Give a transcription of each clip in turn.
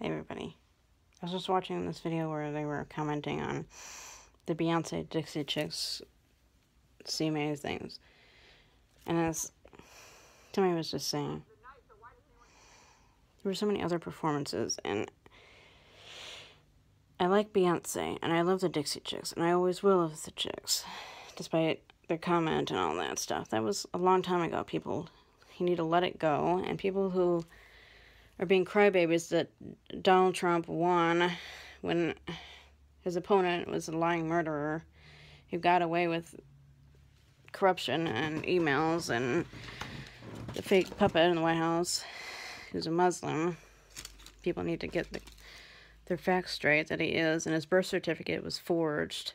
Hey everybody. I was just watching this video where they were commenting on the Beyonce Dixie Chicks CMA things. And as Timmy was just saying, there were so many other performances, and I like Beyonce, and I love the Dixie Chicks, and I always will love the Chicks, despite their comment and all that stuff. That was a long time ago, people. You need to let it go, and people who are being crybabies that Donald Trump won when his opponent was a lying murderer who got away with corruption and emails and the fake puppet in the White House who's a Muslim. People need to get their facts straight that he is, and his birth certificate was forged.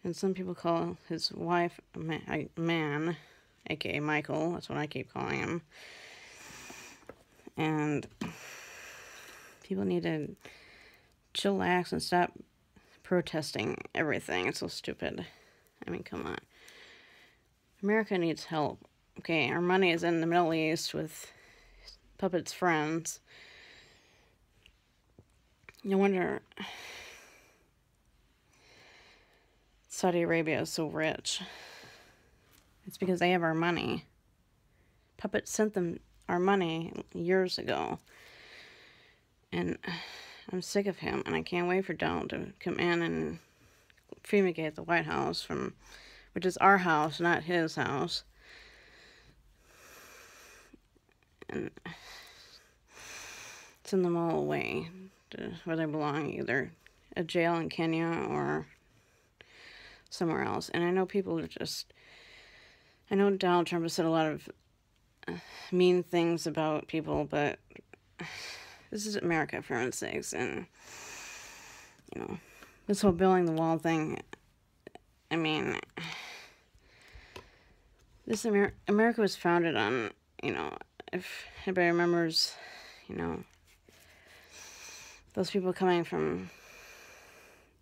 And some people call his wife a man, aka Michael. That's what I keep calling him. And people need to chillax and stop protesting everything. It's so stupid. I mean, come on. America needs help. Okay, our money is in the Middle East with Puppet's friends. No wonder Saudi Arabia is so rich. It's because they have our money. Puppet sent them our money years ago. And I'm sick of him, and I can't wait for Donald to come in and fumigate the White House, which is our house, not his house. And send them all away to where they belong, either a jail in Kenya or somewhere else. And I know people are I know Donald Trump has said a lot of mean things about people, but this is America, for heaven's sakes. And, you know, this whole building the wall thing, I mean, America was founded on, you know, if anybody remembers, you know, those people coming from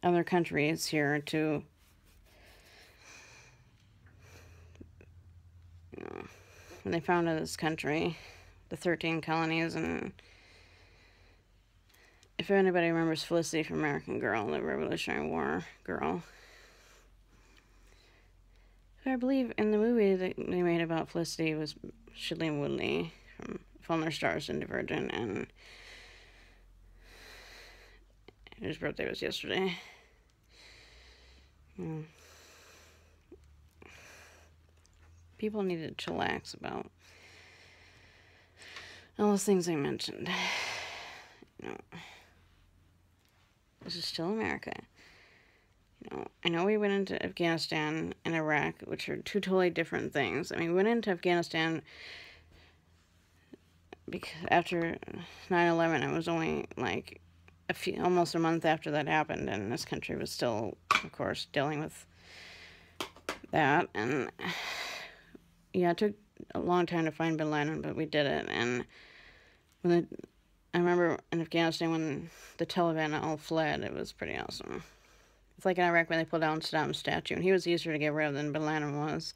other countries here to, you know, when they founded this country, the 13 colonies. And if anybody remembers Felicity from American Girl, the Revolutionary War girl, who I believe in the movie that they made about Felicity was Shailene Woodley from Falling Their Stars and Divergent, and whose birthday was yesterday. People need to chillax about all those things I mentioned. You know, this is still America. You know, I know we went into Afghanistan and Iraq, which are two totally different things. I mean, we went into Afghanistan because after 9/11, it was only like almost a month after that happened, and this country was still, of course, dealing with that. And yeah, it took a long time to find Bin Laden, but we did it. And I remember in Afghanistan when the Taliban all fled, it was pretty awesome. It's like in Iraq when they pulled down Saddam's statue, and he was easier to get rid of than Bin Laden was.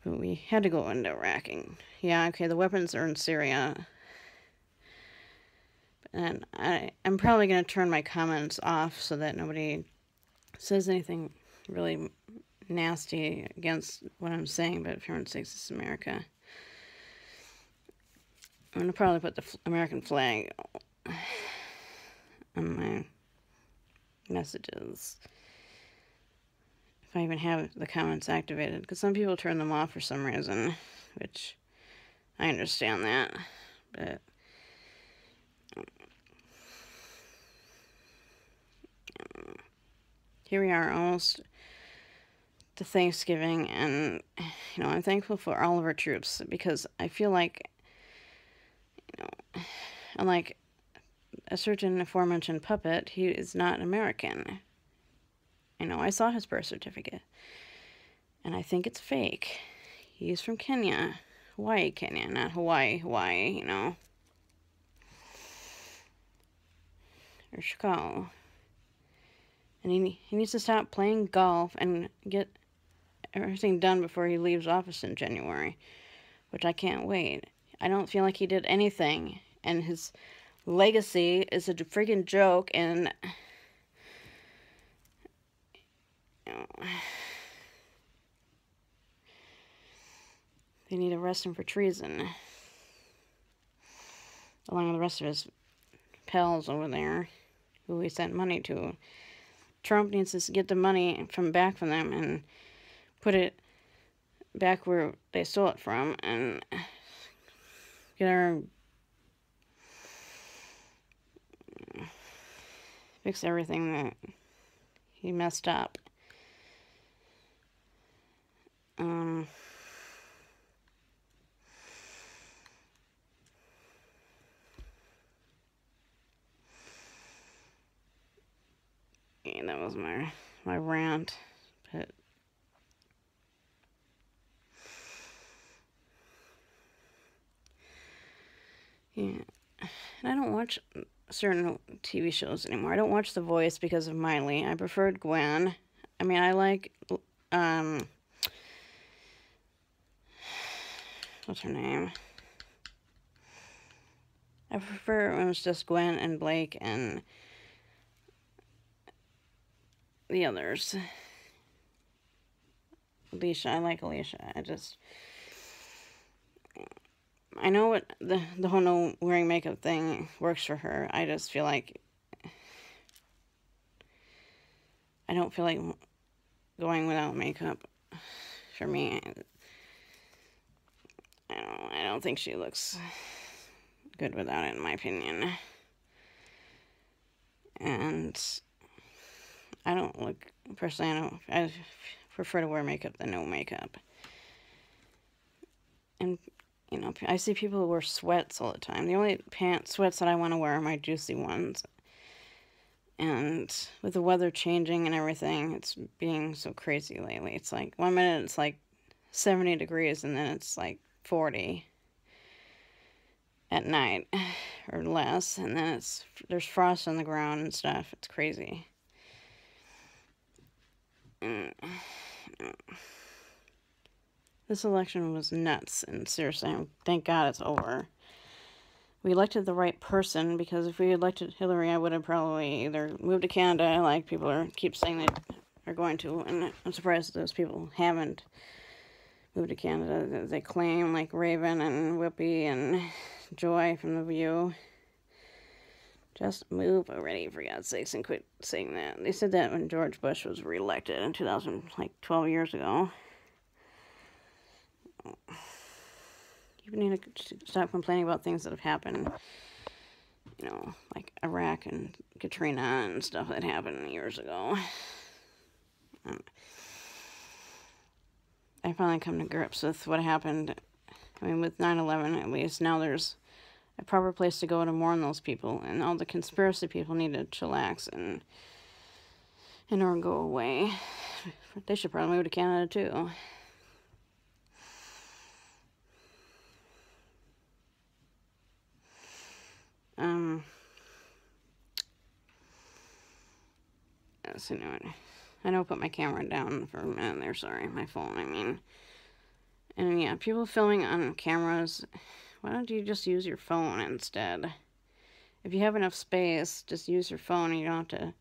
But we had to go into Iraq. And yeah, okay, the weapons are in Syria. And I'm probably going to turn my comments off so that nobody says anything really nasty against what I'm saying, but for heaven's sakes, this is America. I'm going to probably put the American flag on my messages, if I even have the comments activated, because some people turn them off for some reason, which I understand that, but here we are almost to Thanksgiving, and, you know, I'm thankful for all of our troops, because I feel like, you know, unlike a certain aforementioned puppet, he is not American. You know, I saw his birth certificate, and I think it's fake. He's from Kenya, Kenya, not Hawaii, you know, or Chicago. And he needs to stop playing golf and get everything done before he leaves office in January, which I can't wait. I don't feel like he did anything and his legacy is a freaking joke, and you know, they need to arrest him for treason, along with the rest of his pals over there, who he sent money to. Trump needs to get the money from them and put it back where they stole it from, and fix everything that he messed up. Yeah, that was my rant, but yeah, and I don't watch certain TV shows anymore. I don't watch The Voice because of Miley. I preferred Gwen. I mean, I like, what's her name? I prefer when it's just Gwen and Blake and the others. Alicia, I like Alicia. I know what the whole no wearing makeup thing works for her. I just feel like I don't feel like going without makeup for me. I don't think she looks good without it, in my opinion. And I don't look, personally, I prefer to wear makeup than no makeup. And, you know, I see people who wear sweats all the time. The only sweats that I want to wear are my juicy ones. And with the weather changing and everything, it's being so crazy lately. It's like, 1 minute it's like 70 degrees, and then it's like 40 at night or less, and then there's frost on the ground and stuff. It's crazy. This election was nuts, and seriously, thank God it's over. We elected the right person, because if we elected Hillary, I would have probably either moved to Canada, like people keep saying they are going to, and I'm surprised those people haven't moved to Canada. They claim, like Raven and Whoopi and Joy from The View. Just move already, for God's sakes, and quit saying that. They said that when George Bush was reelected in 2000, like 12 years ago. You need to stop complaining about things that have happened, you know, like Iraq and Katrina and stuff that happened years ago. I finally come to grips with what happened. I mean, with 9/11, at least, now there's a proper place to go to mourn those people, and all the conspiracy people need to chillax or go away. They should probably move to Canada, too. Yes, I know I put my camera down for a minute there, sorry, my phone, I mean. And yeah, people filming on cameras, why don't you just use your phone instead? If you have enough space, just use your phone, and you don't have to,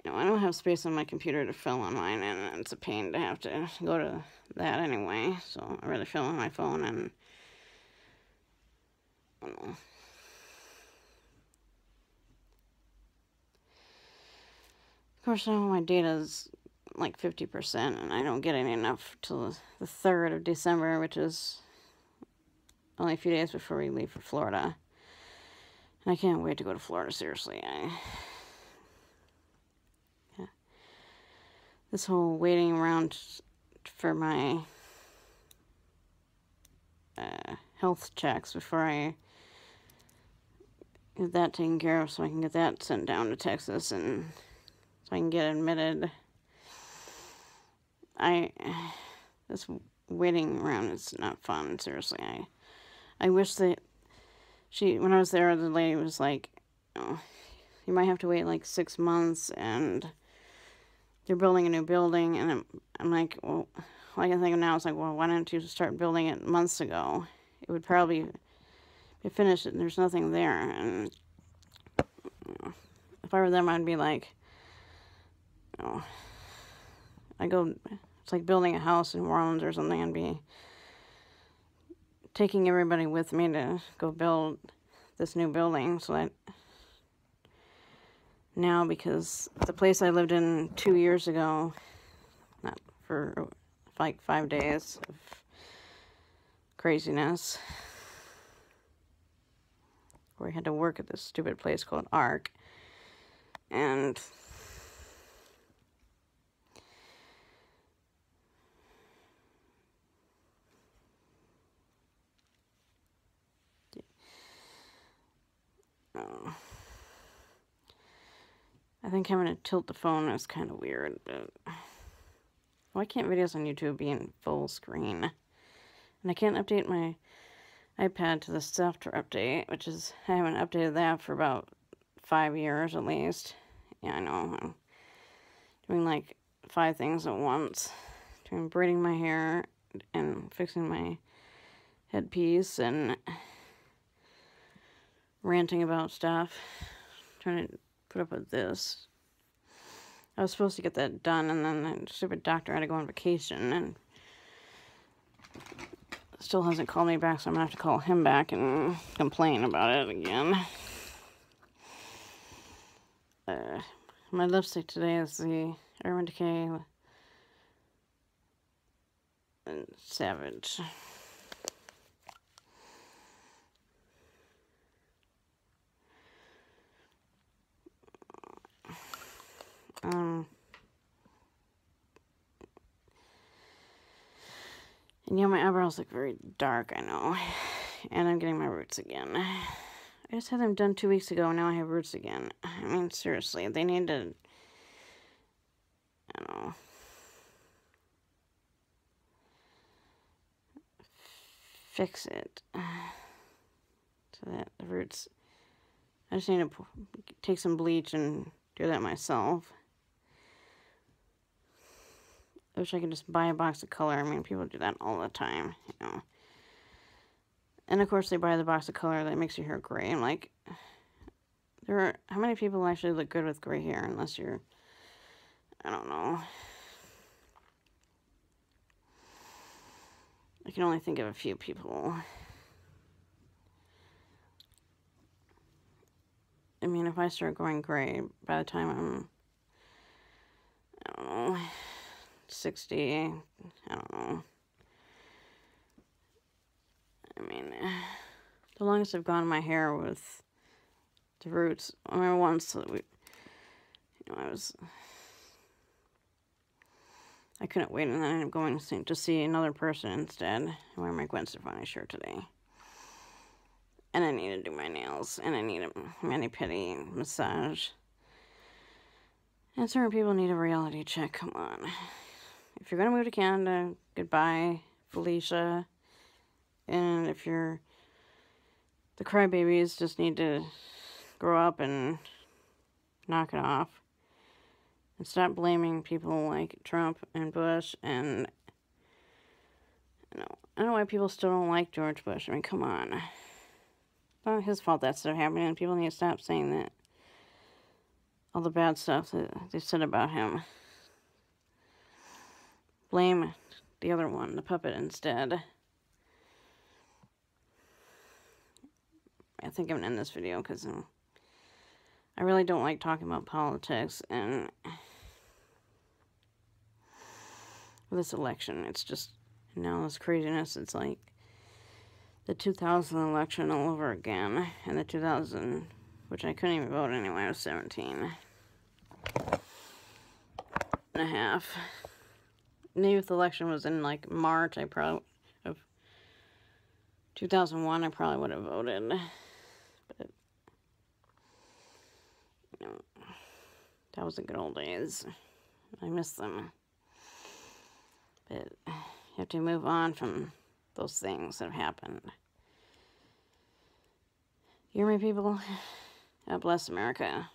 you know, I don't have space on my computer to film on mine, and it's a pain to have to go to that anyway, so I'd rather film on my phone, and, I don't know. Of course, now my data is like 50%, and I don't get any enough till the 3rd of December, which is only a few days before we leave for Florida. And I can't wait to go to Florida, seriously. This whole waiting around for my health checks before I get that taken care of, so I can get that sent down to Texas, and so I can get admitted. This waiting around is not fun, seriously. I wish that when I was there, the lady was like, oh, you might have to wait like 6 months, and they're building a new building, and I'm like, well, all I can think of now is like, well, why didn't you start building it months ago? It would probably be they finish it and there's nothing there. And if I were them, I'd be like, you know, it's like building a house in New Orleans or something. I'd be taking everybody with me to go build this new building. So that now, because the place I lived in 2 years ago, not for like 5 days of craziness, where I had to work at this stupid place called Arc, and I think having to tilt the phone is kind of weird, but why can't videos on YouTube be in full screen? And I can't update my iPad to the software update, which is, I haven't updated that for about 5 years at least. Yeah, I know, I'm doing like 5 things at once. Doing braiding my hair and fixing my headpiece and ranting about stuff. Trying to put up with this. I was supposed to get that done, and then the stupid doctor had to go on vacation, and still hasn't called me back, so I'm going to have to call him back and complain about it again. My lipstick today is the Urban Decay Savage. And yeah, my eyebrows look very dark, I know. And I'm getting my roots again. I just had them done 2 weeks ago, and now I have roots again. I mean, seriously, they need to, I don't know, fix it. So that the roots, I just need to take some bleach and do that myself. I wish I could just buy a box of color. I mean, people do that all the time, you know. And of course, they buy the box of color that makes your hair gray. I'm like, how many people actually look good with gray hair unless you're, I don't know. I can only think of a few people. I mean, if I start going gray by the time I'm, I don't know, 60, I don't know. I mean, the longest I've gone in my hair with the roots, I remember once that I couldn't wait, and then I ended up going to see another person instead. I'm wearing my Gwen Stefani shirt today. And I need to do my nails, and I need a mani-pedi massage. And certain people need a reality check, come on. If you're going to move to Canada, goodbye, Felicia. And if you're the crybabies, just need to grow up and knock it off. And stop blaming people like Trump and Bush. And I don't know why people still don't like George Bush. I mean, come on. It's not his fault that stuff happening. And people need to stop saying that. All the bad stuff that they said about him. Blame the other one, the puppet, instead. I think I'm going to end this video because I really don't like talking about politics, and with this election, it's just, now this craziness, it's like the 2000 election all over again, and the 2000, which I couldn't even vote anyway, I was 17 and a half. Maybe if the election was in like March, of 2001, I probably would have voted. But, you know, that was the good old days. I miss them. But you have to move on from those things that have happened. You hear me, people? God bless America.